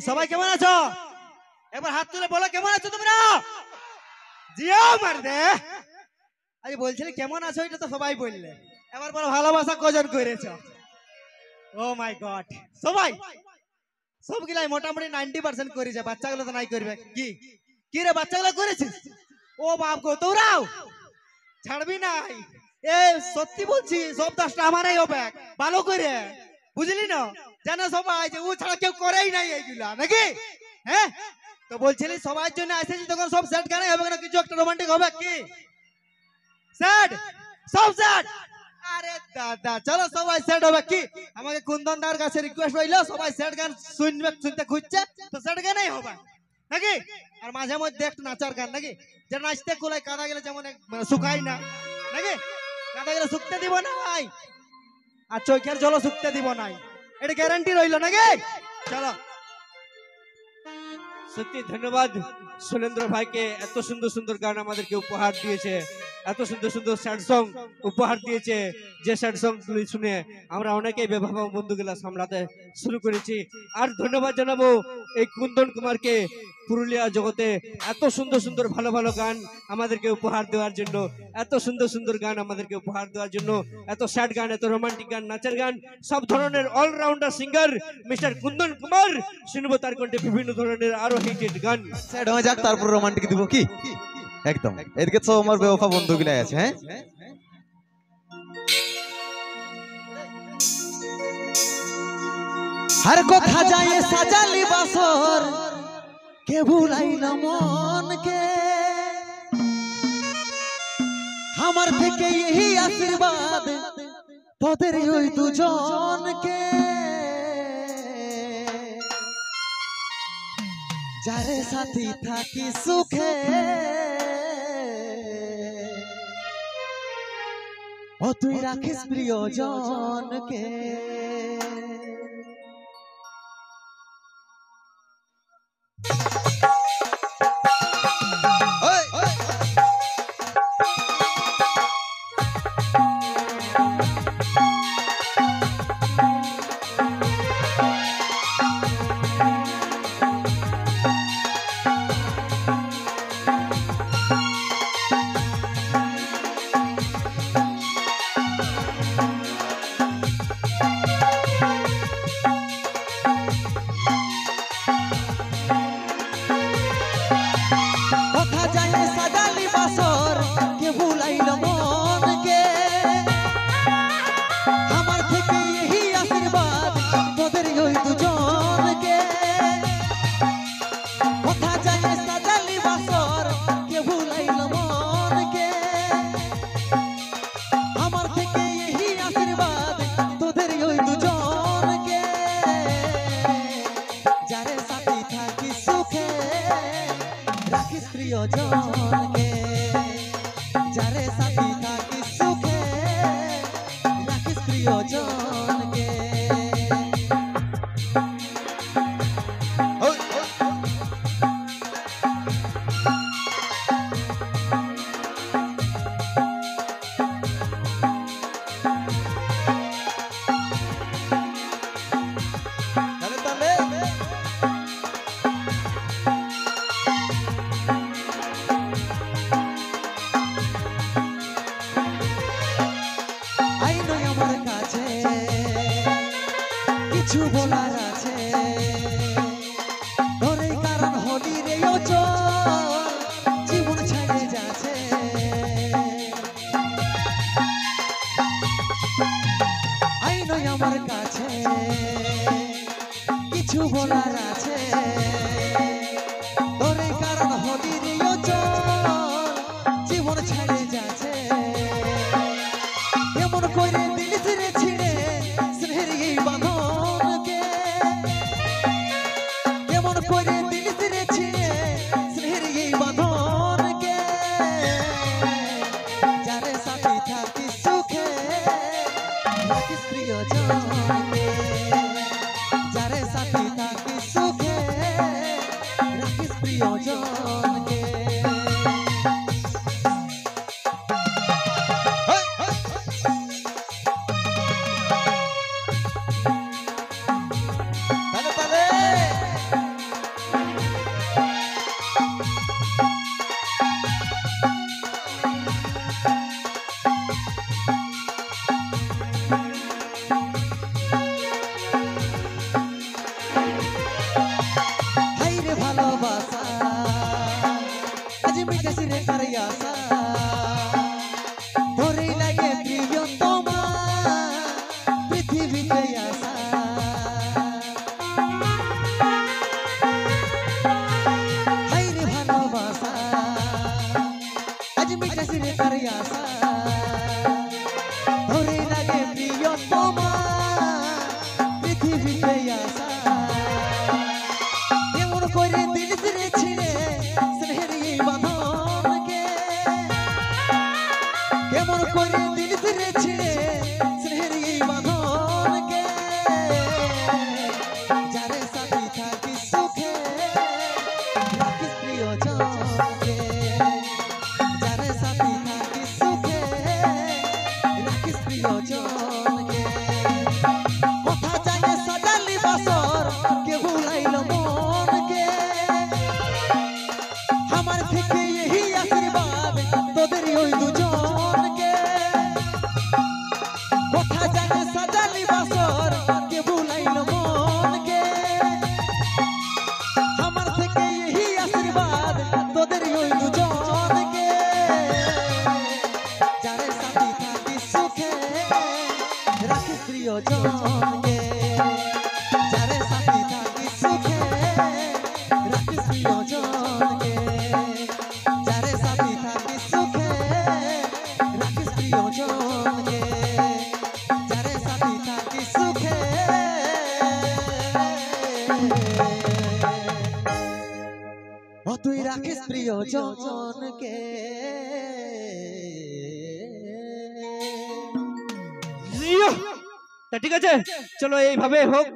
সবাই কেমন আছো? একবার হাত তুলে বলো কেমন আছো তোমরা? জিও মার দে। আরে বলছিলে কেমন আছো এটা তো সবাই বললে, এবার বলো ভালোবাসা কজন করেছো? ও মাই গড, সবাই সবগুলাই মোটামুটি 90% করেছে, বাচ্চাগুলো তো নাই করবে। কি কি রে বাচ্চাগুলো করেছিস? ও বাপ গো, তোরাও ছাড়বি নাই। এ সত্যি বলছি, সব 10টা আমারই হবে ভালো করে, বুঝলি না? জানো সবাই যে ও ছাড়া কেউ করেই নাই এইগুলা নাকি? হ্যাঁ, তো বলছিলি সবার জন্য এসেছি, তখন সব সেট গানে হবে না, কিছু একটা রোমান্টিক হবে কি? সেট, সব সেট। আরে দাদা চলো সবাই সেট হবে কি? আমাকে কুন্দনদার কাছে রিকোয়েস্ট রইলো, সবাই সেট গান শুনবে, শুনতে খুঁজছে তো সেট গানেই হবে নাকি? আর মাঝে মধ্যে একটু নাচার গান নাকি, যে নাচতে কুলাই কাদা গেলে যেমন মানে শুকাই না নাকি, কাদা গেলে শুকতে দিব না ভাই, আর চোখের জলও শুকতে দিব নাই, এটা গ্যারান্টি রইলো নাকি? চলো। সত্যি ধন্যবাদ সুরেন্দ্র ভাইকে, এত সুন্দর সুন্দর গান আমাদেরকে উপহার দিয়েছে, এত সুন্দর সুন্দর স্যাড সং উপহার দিয়েছে, যে স্যাড সং শুনে আমরা অনেকেই বেভাবা বন্ধুগুলা সামলাতে শুরু করেছি। আর ধন্যবাদ জানাবো এই কুন্দন কুমারকে, পুরুলিয়া জগতে এত সুন্দর সুন্দর ভালো ভালো গান আমাদেরকে উপহার দেওয়ার জন্য, এত সুন্দর সুন্দর গান আমাদেরকে উপহার দেওয়ার জন্য, এত স্যাড গান, এত রোমান্টিক গান, নাচের গান, সব ধরনের allrounder singer mister Kundan Kumar. শুনবো তার কণ্ঠে বিভিন্ন ধরনের আরো হিটেড গান। স্যাড হয়ে যাক, তারপর রোমান্টিক দিব কি? একদম। এদিকে তো আমার বেওফা বন্ধুগুলাই আছে। হ্যাঁ, हर কথা যায় সাজালি বাসর, কে ভুলাইল মন কে, আমার থেকে এই আশীর্বাদ তোদের ওই দুজনকে, যারে সাথী থাকি সুখে, ও তুই রাখিস প্রিয়জনকে। প্রিয়জনকে, যারে সাথী থাকি সুখে, রাখিস প্রিয়জনকে। কিছু বলার আছে ধরে, কারণ হলি রে চল জীবন ছেড়ে যাচ্ছে। আই নয় আমার কাছে কিছু বলার আছে ধরে, কারণ হলি রে চল জীবন ছেড়ে যাচ্ছে। কেমন করে দিল ছিঁড়ে ছিঁড়ে স্নেহের এই বাঁধনকে, কেমন করে দিল ছিঁড়ে ছিঁড়ে স্নেহের এই বাঁধনকে, যারে সাথী থাকি সুখে, রাখিস প্রিয়জনকে, যারে সাথী থাকি সুখে, ভুলাইল মনকে আমার থেকে এই আশীর্বাদ তোদের ওই দুজনকে কথা জানে সাজালি বাসর কে ভুলাইল মনকে আমার থেকে এই আশীর্বাদ তোদের ওই দুজনকে যারে সাথী থাকি সুখে রাখিস প্রিয়জনকে যারে সাথী থাকি সুখে রাখিস প্রিয়জনকে যারে সাথী থাকি সুখে রাখিস প্রিয়জনকে যারে সাথী থাকি সুখে ও তুই রাখিস প্রিয়জনকে তা ঠিক আছে, চলো এইভাবে হোক।